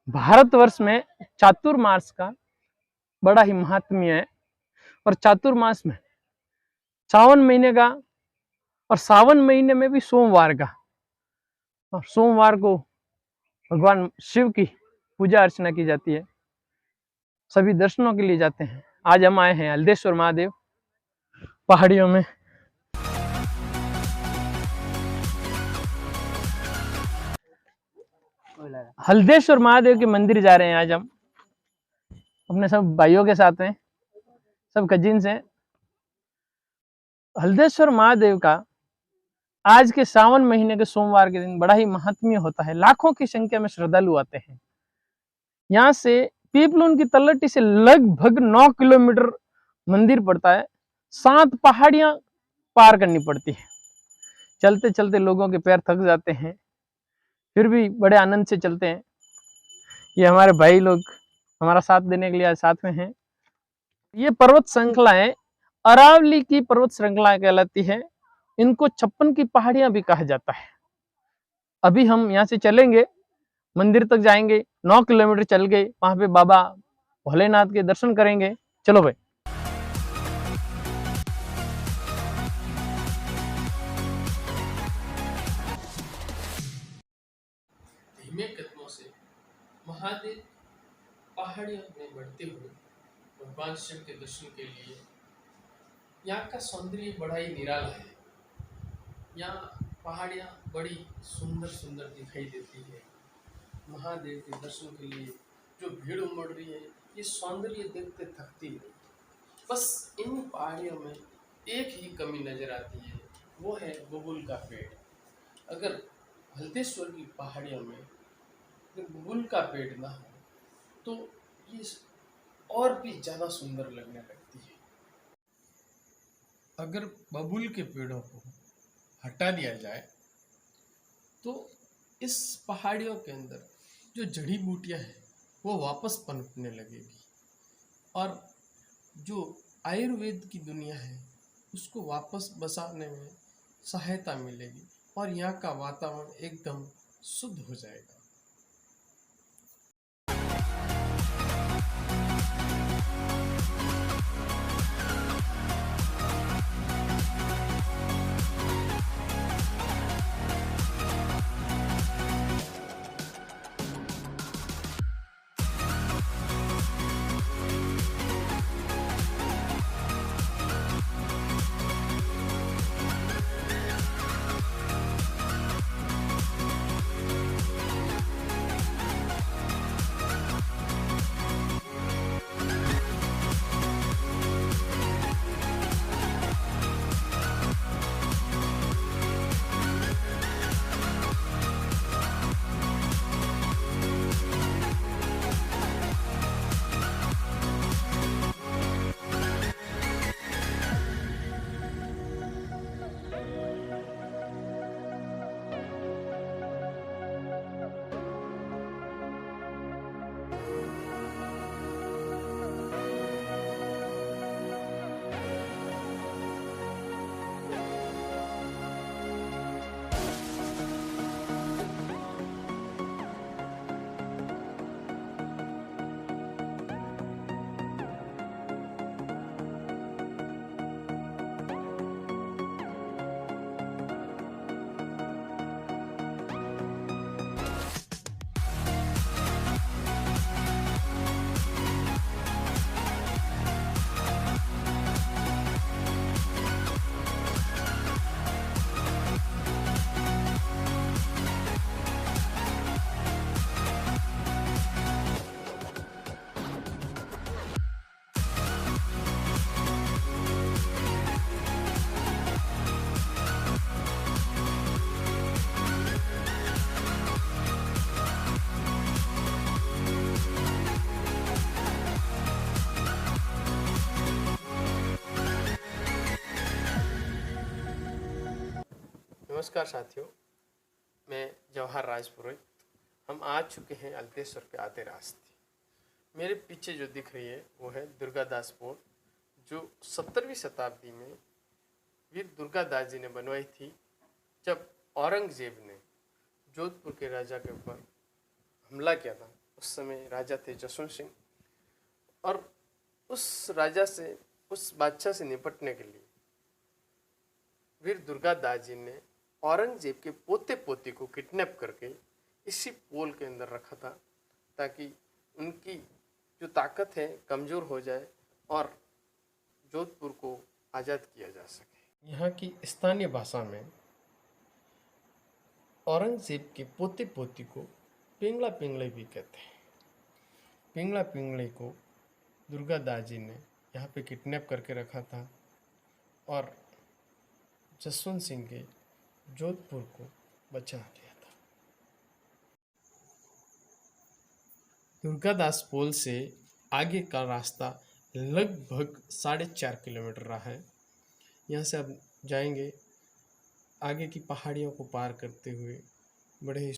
भारतवर्ष में चातुर्मास का बड़ा ही महात्म्य है। और चातुर्मास में सावन महीने का और सावन महीने में भी सोमवार का, और सोमवार को भगवान शिव की पूजा अर्चना की जाती है। सभी दर्शनों के लिए जाते हैं। आज हम आए हैं हल्देश्वर महादेव पहाड़ियों में। हल्देश्वर महादेव के मंदिर जा रहे हैं आज हम अपने सब भाइयों के साथ में, सब कजिन्स हैं। हल्देश्वर महादेव का आज के सावन महीने के सोमवार के दिन बड़ा ही महात्म्य होता है। लाखों की संख्या में श्रद्धालु आते हैं। यहाँ से पीपलून की तलहटी से लगभग 9 किलोमीटर मंदिर पड़ता है। 7 पहाड़ियां पार करनी पड़ती है। चलते चलते लोगों के पैर थक जाते हैं, फिर भी बड़े आनंद से चलते हैं। ये हमारे भाई लोग हमारा साथ देने के लिए आज साथ में हैं। ये पर्वत श्रृंखलाएं अरावली की पर्वत श्रृंखला कहलाती है। इनको 56 की पहाड़ियां भी कहा जाता है। अभी हम यहाँ से चलेंगे, मंदिर तक जाएंगे। 9 किलोमीटर चल गए, वहां पे बाबा भोलेनाथ के दर्शन करेंगे। चलो भाई। धीमे कदमों से महादेव पहाड़ियों में बढ़ते हुए भगवान शिव के दर्शन के लिए। यहाँ का सौंदर्य बड़ा ही निराला है। यहाँ पहाड़ियाँ बड़ी सुंदर सुंदर दिखाई देती है। महादेव के दर्शन के लिए जो भीड़ उमड़ रही है, ये सौंदर्य देखते थकती नहीं। बस इन पहाड़ियों में एक ही कमी नजर आती है, वो है बबूल का पेड़। अगर हल्देश्वर की पहाड़ियों में बबूल का पेड़ ना हो तो ये और भी ज़्यादा सुंदर लगने लगती है। अगर बबूल के पेड़ों को हटा दिया जाए तो इस पहाड़ियों के अंदर जो जड़ी बूटियां हैं वो वापस पनपने लगेगी, और जो आयुर्वेद की दुनिया है उसको वापस बसाने में सहायता मिलेगी, और यहाँ का वातावरण एकदम शुद्ध हो जाएगा। नमस्कार साथियों, मैं जवाहर राजपुरोहित। हम आ चुके हैं हल्देश्वर के आधे रास्ते। मेरे पीछे जो दिख रही है वो है दुर्गादास फोर्ट, जो 17वीं शताब्दी में वीर दुर्गादास जी ने बनवाई थी, जब औरंगजेब ने जोधपुर के राजा के ऊपर हमला किया था। उस समय राजा थे जसवंत सिंह, और उस राजा से, उस बादशाह से निपटने के लिए वीर दुर्गादास जी ने औरंगजेब के पोते पोती को किडनैप करके इसी पोल के अंदर रखा था, ताकि उनकी जो ताकत है कमज़ोर हो जाए और जोधपुर को आज़ाद किया जा सके। यहाँ की स्थानीय भाषा में औरंगजेब के पोते पोती को पिंगला पिंगले भी कहते हैं। पिंगला पिंगले को दुर्गादास जी ने यहाँ पे किडनैप करके रखा था और जसवंत सिंह के जोधपुर को बचा दिया था। दुर्गादास पोल से आगे का रास्ता लगभग 4.5 किलोमीटर रहा है। यहाँ से अब जाएंगे आगे की पहाड़ियों को पार करते हुए। बड़े ही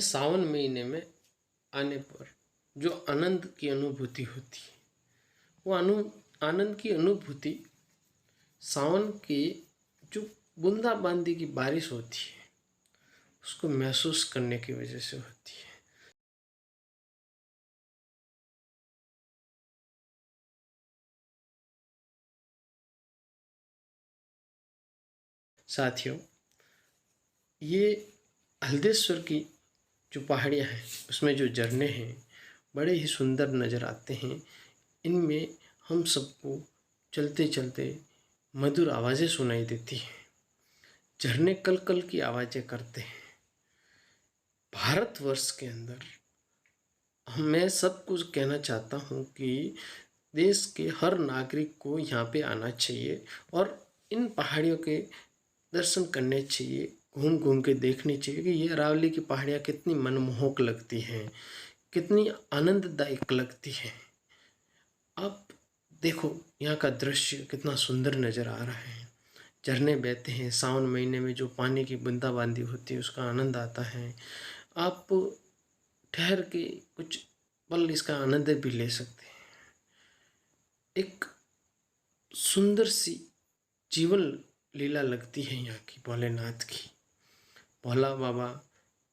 सावन महीने में आने पर जो आनंद की अनुभूति होती है, वो आनंद की अनुभूति सावन की जो बूंदाबांदी की बारिश होती है उसको महसूस करने की वजह से होती है। साथियों, ये हल्देश्वर की जो पहाड़ियाँ हैं उसमें जो झरने हैं बड़े ही सुंदर नज़र आते हैं। इनमें हम सबको चलते चलते मधुर आवाज़ें सुनाई देती हैं। झरने कल कल की आवाज़ें करते हैं। भारतवर्ष के अंदर मैं सब कुछ कहना चाहता हूँ कि देश के हर नागरिक को यहाँ पे आना चाहिए और इन पहाड़ियों के दर्शन करने चाहिए, घूम घूम के देखनी चाहिए कि ये अरावली की पहाड़ियाँ कितनी मनमोहक लगती हैं, कितनी आनंददायक लगती हैं। आप देखो यहाँ का दृश्य कितना सुंदर नज़र आ रहा है। झरने बहते हैं, सावन महीने में जो पानी की बूंदाबांदी होती है उसका आनंद आता है। आप ठहर के कुछ पल इसका आनंद भी ले सकते हैं। एक सुंदर सी जीवन लीला लगती है यहाँ की भोलेनाथ की। भोला बाबा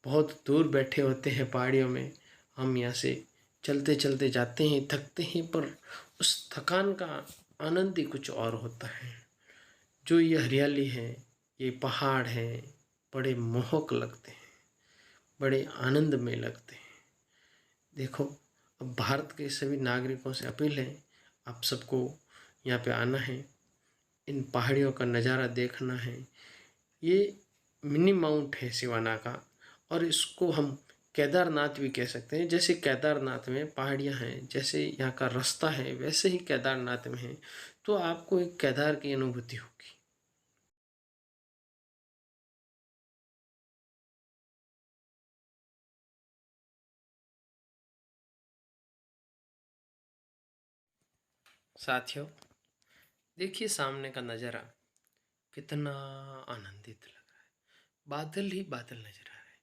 बहुत दूर बैठे होते हैं पहाड़ियों में। हम यहाँ से चलते चलते जाते हैं, थकते हैं, पर उस थकान का आनंद ही कुछ और होता है। जो ये हरियाली है, ये पहाड़ हैं, बड़े मोहक लगते हैं, बड़े आनंद में लगते हैं। देखो, अब भारत के सभी नागरिकों से अपील है, आप सबको यहाँ पे आना है, इन पहाड़ियों का नज़ारा देखना है। ये मिनी माउंट है सिवाना का, और इसको हम केदारनाथ भी कह सकते हैं। जैसे केदारनाथ में पहाड़ियाँ हैं, जैसे यहाँ का रास्ता है, वैसे ही केदारनाथ में है, तो आपको एक केदार की अनुभूति होगी। साथियों, देखिए सामने का नज़ारा कितना आनंदित लग रहा है। बादल ही बादल नजर आ रहे हैं।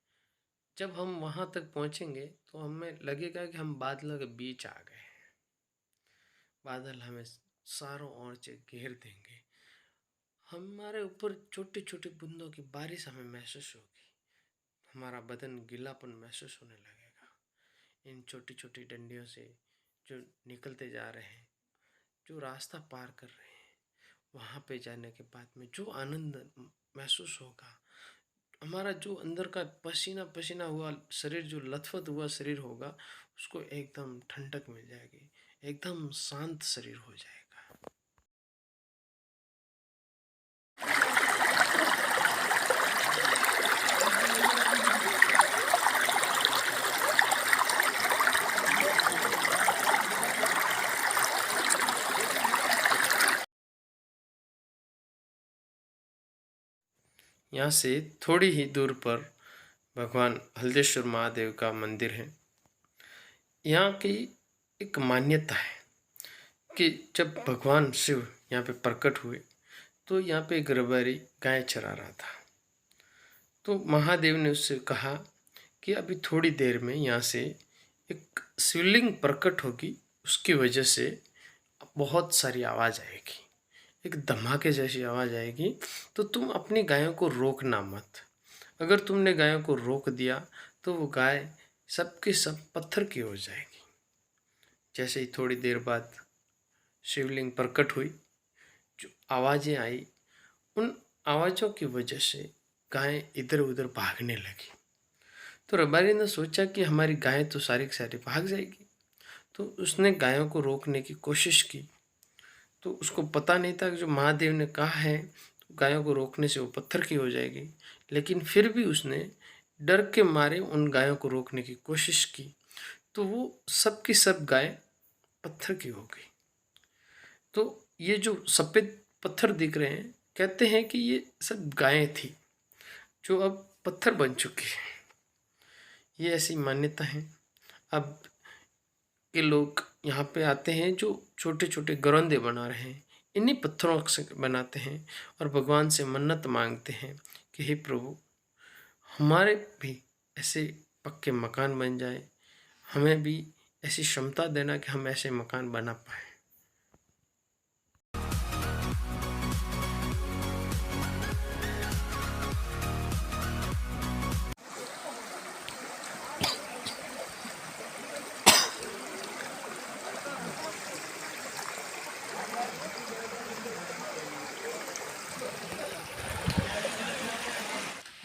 जब हम वहाँ तक पहुँचेंगे तो हमें लगेगा कि हम बादलों के बीच आ गए हैं। बादल हमें चारों ओर से घेर देंगे। हमारे ऊपर छोटी छोटी बूंदों की बारिश हमें महसूस होगी। हमारा बदन गीलापन महसूस होने लगेगा। इन छोटी छोटी डंडियों से जो निकलते जा रहे हैं, जो रास्ता पार कर रहे हैं, वहाँ पे जाने के बाद में जो आनंद महसूस होगा, हमारा जो अंदर का पसीना पसीना हुआ शरीर, जो लथपथ हुआ शरीर होगा, उसको एकदम ठंडक मिल जाएगी, एकदम शांत शरीर हो जाएगा। यहाँ से थोड़ी ही दूर पर भगवान हल्देश्वर महादेव का मंदिर है। यहाँ की एक मान्यता है कि जब भगवान शिव यहाँ पे प्रकट हुए तो यहाँ पे एक रबारी गाय चरा रहा था। तो महादेव ने उससे कहा कि अभी थोड़ी देर में यहाँ से एक शिवलिंग प्रकट होगी, उसकी वजह से बहुत सारी आवाज़ आएगी, एक धमाके जैसी आवाज़ आएगी, तो तुम अपनी गायों को रोकना मत। अगर तुमने गायों को रोक दिया तो वो गाय सबके सब पत्थर की हो जाएगी। जैसे ही थोड़ी देर बाद शिवलिंग प्रकट हुई, जो आवाज़ें आई, उन आवाज़ों की वजह से गायें इधर उधर भागने लगी। तो रबारी ने सोचा कि हमारी गायें तो सारी की सारी भाग जाएगी। तो उसने गायों को रोकने की कोशिश की। तो उसको पता नहीं था कि जो महादेव ने कहा है तो गायों को रोकने से वो पत्थर की हो जाएगी, लेकिन फिर भी उसने डर के मारे उन गायों को रोकने की कोशिश की, तो वो सब की सब गायें पत्थर की हो गई। तो ये जो सफ़ेद पत्थर दिख रहे हैं, कहते हैं कि ये सब गायें थी जो अब पत्थर बन चुकी हैं। ये ऐसी मान्यता है। अब के लोग यहाँ पे आते हैं जो छोटे छोटे गरौंदे बना रहे हैं, इन्हीं पत्थरों से बनाते हैं और भगवान से मन्नत मांगते हैं कि हे प्रभु, हमारे भी ऐसे पक्के मकान बन जाए, हमें भी ऐसी क्षमता देना कि हम ऐसे मकान बना पाएँ।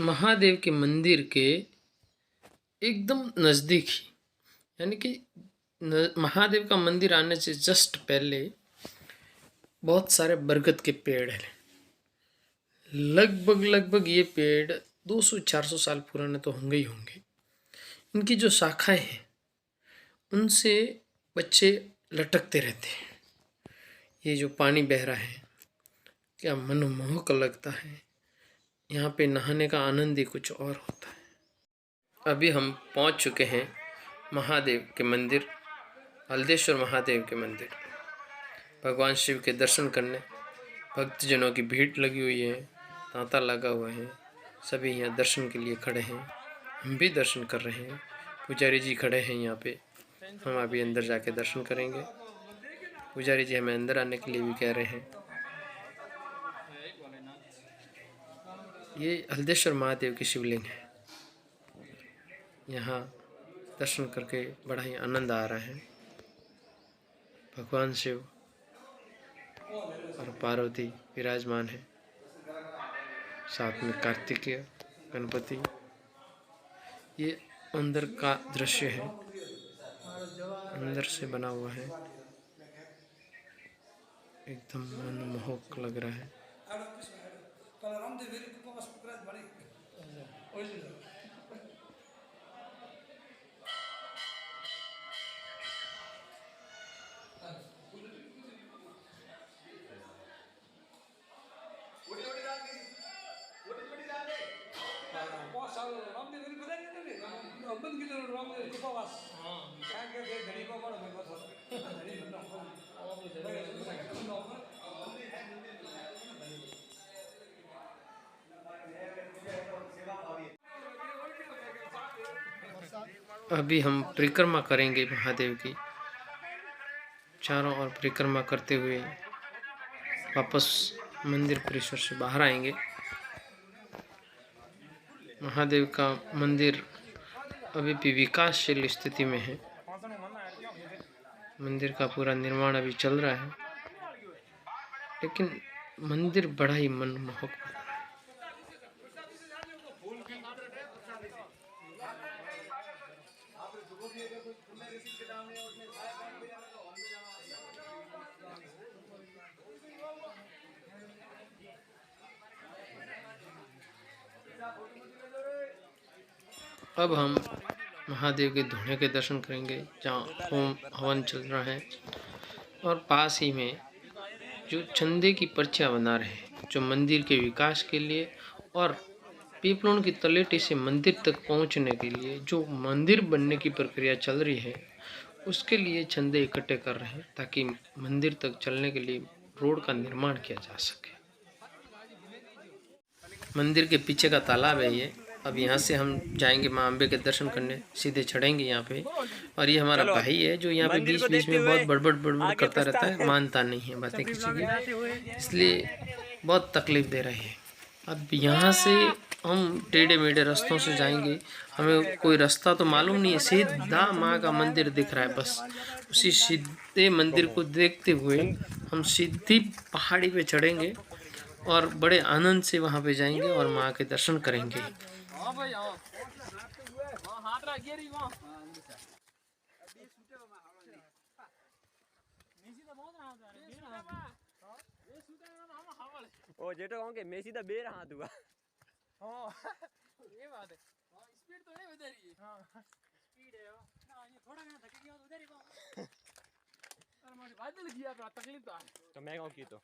महादेव के मंदिर के एकदम नज़दीक ही, यानी कि महादेव का मंदिर आने से जस्ट पहले बहुत सारे बरगद के पेड़ हैं। लगभग ये पेड़ 200-400 साल पुराने तो होंगे ही होंगे। इनकी जो शाखाएं हैं उनसे बच्चे लटकते रहते हैं। ये जो पानी बह रहा है क्या मनमोहक लगता है। यहाँ पे नहाने का आनंद ही कुछ और होता है। अभी हम पहुँच चुके हैं महादेव के मंदिर, हल्देश्वर महादेव के मंदिर। भगवान शिव के दर्शन करने भक्तजनों की भीड़ लगी हुई है, तांता लगा हुआ है, सभी यहाँ दर्शन के लिए खड़े हैं। हम भी दर्शन कर रहे हैं। पुजारी जी खड़े हैं यहाँ पे। हम अभी अंदर जाके दर्शन करेंगे। पुजारी जी हमें अंदर आने के लिए भी कह रहे हैं। ये हल्देश्वर महादेव की शिवलिंग है। यहाँ दर्शन करके बड़ा ही आनंद आ रहा है। भगवान शिव और पार्वती विराजमान है, साथ में कार्तिकेय गणपति। ये अंदर का दृश्य है, अंदर से बना हुआ है, एकदम मनमोहक लग रहा है। अभी हम परिक्रमा करेंगे महादेव की। चारों ओर परिक्रमा करते हुए वापस मंदिर परिसर से बाहर आएंगे। महादेव का मंदिर अभी भी विकासशील स्थिति में है। मंदिर का पूरा निर्माण अभी चल रहा है, लेकिन मंदिर बड़ा ही मनमोहक बना है। अब हम महादेव के धोने के दर्शन करेंगे, जहाँ होम हवन चल रहा है, और पास ही में जो चंदे की पर्चियाँ बना रहे हैं, जो मंदिर के विकास के लिए और पीपलों की तलेटी से मंदिर तक पहुंचने के लिए जो मंदिर बनने की प्रक्रिया चल रही है उसके लिए चंदे इकट्ठे कर रहे हैं ताकि मंदिर तक चलने के लिए रोड का निर्माण किया जा सके। मंदिर के पीछे का तालाब है ये। अब यहाँ से हम जाएंगे माँ अम्बे के दर्शन करने, सीधे चढ़ेंगे यहाँ पे। और ये हमारा भाई है जो यहाँ पे बीच बीच में बहुत बड़बड़ करता रहता है, मानता नहीं है बातें किसी की, इसलिए बहुत तकलीफ दे रहे हैं। अब यहाँ से हम टेढ़े मेढ़े रास्तों से जाएंगे, हमें कोई रास्ता तो मालूम नहीं है, सीधा माँ का मंदिर दिख रहा है बस। उसी सीधे मंदिर को देखते हुए हम सीधी पहाड़ी पे चढ़ेंगे और बड़े आनंद से वहाँ पे जाएंगे और माँ के दर्शन करेंगे। ओ जेठो कहूं के मैं सीधा बेर हाथ हुआ। हां ये बात है। हां स्पीड तो नहीं उधर ही। हां स्पीड है हां ये थोड़ा ना धक्के गया उधर ही को। अरे मुझे बादल किया तो तकलीफ तो मैं कहूं की तो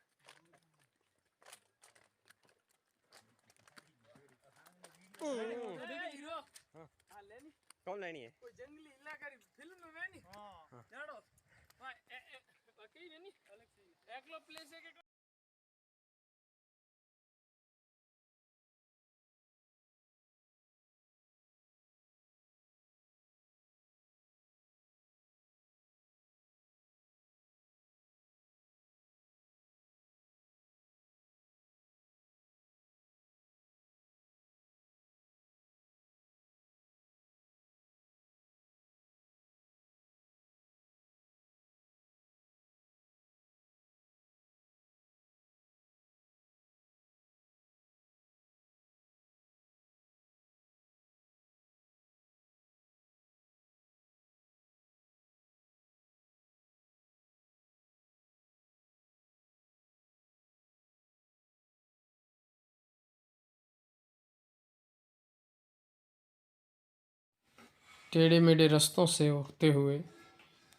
हीरो हां लेनी कौन लेनी है? कोई जंगली इलाका की फिल्म में है नी। हां जानो हां अकेले नहीं अलग से एकलो प्लेस है के टेढ़े मेढ़े रास्तों से होते हुए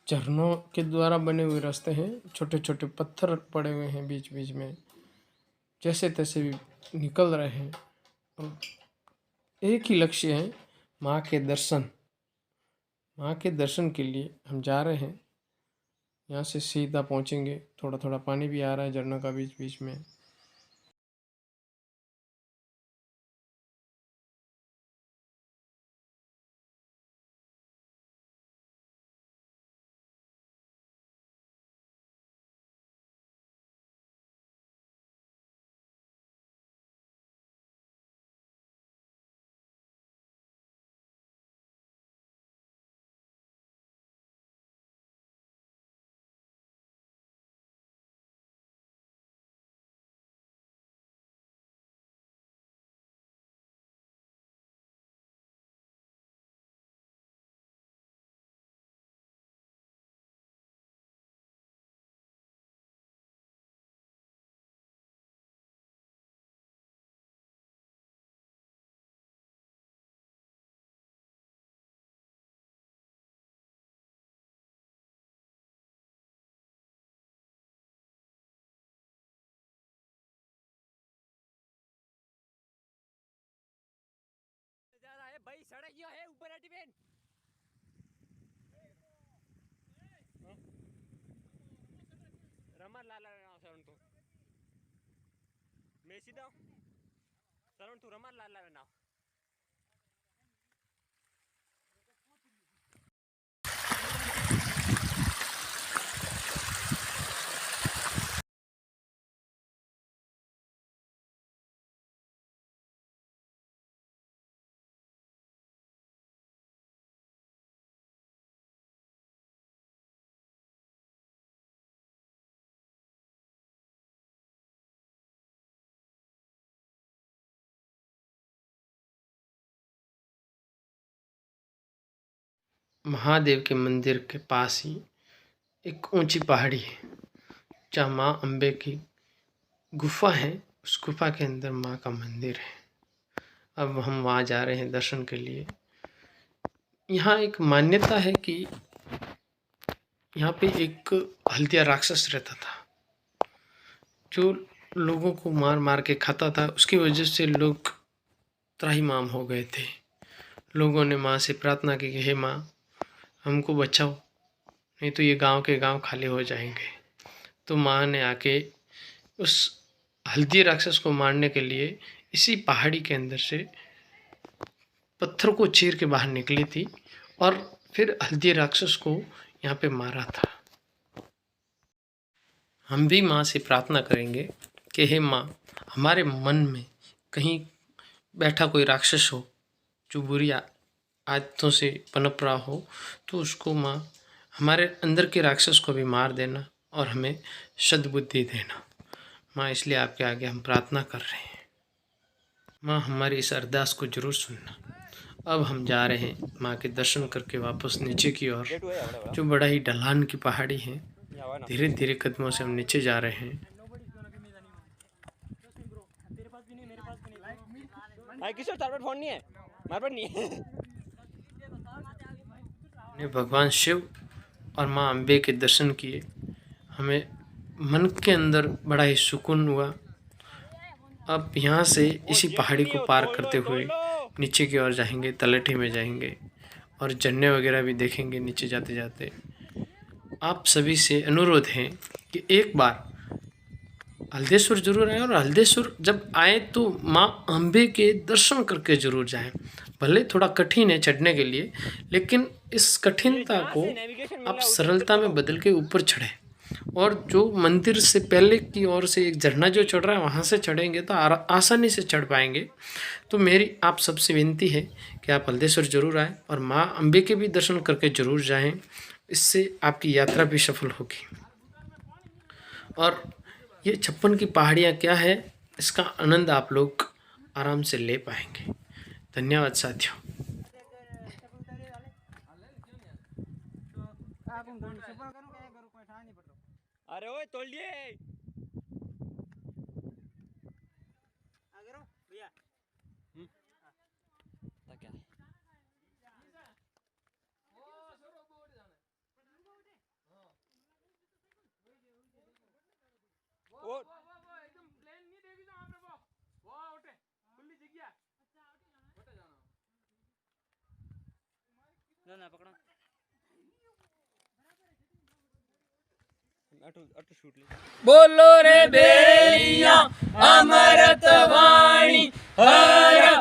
झरनों के द्वारा बने हुए रास्ते हैं, छोटे छोटे पत्थर पड़े हुए हैं बीच बीच में, जैसे तैसे भी निकल रहे हैं और एक ही लक्ष्य है माँ के दर्शन। माँ के दर्शन के लिए हम जा रहे हैं, यहाँ से सीधा पहुँचेंगे। थोड़ा थोड़ा पानी भी आ रहा है झरनों का बीच बीच में। जा रहा है भाई, सड़क यो है ऊपर हटी बेन। रमन लाला सरण तू मैं सीधा सरण तू रमन लाला ना महादेव के मंदिर के पास ही एक ऊंची पहाड़ी है जहाँ माँ अम्बे की गुफा है। उस गुफा के अंदर माँ का मंदिर है। अब हम वहाँ जा रहे हैं दर्शन के लिए। यहाँ एक मान्यता है कि यहाँ पे एक हल्दिया राक्षस रहता था जो लोगों को मार मार के खाता था। उसकी वजह से लोग त्राहिमाम हो गए थे। लोगों ने माँ से प्रार्थना की कि हे माँ, हमको बचाओ, नहीं तो ये गांव के गांव खाली हो जाएंगे। तो माँ ने आके उस हल्दी राक्षस को मारने के लिए इसी पहाड़ी के अंदर से पत्थर को चीर के बाहर निकली थी और फिर हल्दी राक्षस को यहाँ पे मारा था। हम भी माँ से प्रार्थना करेंगे कि हे माँ, हमारे मन में कहीं बैठा कोई राक्षस हो जो बुरी आदतों से पनप रहा हो, तो उसको माँ हमारे अंदर के राक्षस को भी मार देना और हमें सद्बुद्धि देना। माँ, इसलिए आपके आगे हम प्रार्थना कर रहे हैं। माँ, हमारी इस अरदास को जरूर सुनना। अब हम जा रहे हैं माँ के दर्शन करके वापस नीचे की ओर, जो बड़ा ही ढलान की पहाड़ी है। धीरे धीरे कदमों से हम नीचे जा रहे हैं। किशोर, तारे पर फोन नहीं है, हमारे पर नहीं है। ने भगवान शिव और माँ अम्बे के दर्शन किए। हमें मन के अंदर बड़ा ही सुकून हुआ। अब यहाँ से इसी पहाड़ी को पार करते हुए नीचे की ओर जाएंगे, तलहटी में जाएंगे और झरने वगैरह भी देखेंगे नीचे जाते जाते। आप सभी से अनुरोध है कि एक बार हल्देश्वर जरूर आए और हल्देश्वर जब आए तो माँ अम्बे के दर्शन करके जरूर जाएं। भले थोड़ा कठिन है चढ़ने के लिए, लेकिन इस कठिनता को आप सरलता में बदल के ऊपर चढ़ें। और जो मंदिर से पहले की ओर से एक झरना जो चढ़ रहा है वहाँ से चढ़ेंगे तो आसानी से चढ़ पाएंगे। तो मेरी आप सबसे विनती है कि आप हल्देश्वर जरूर आएँ और माँ अम्बे के भी दर्शन करके जरूर जाएं। इससे आपकी यात्रा भी सफल होगी। और ये 56 की पहाड़ियाँ क्या है, इसका आनंद आप लोग आराम से ले पाएंगे। धन्यवाद साथियों। अरे ओए तोड़ लिए। क्या वो ना पकड़ा अटू शूट ले। बोलो रे बेलिया अमृत वाणी हर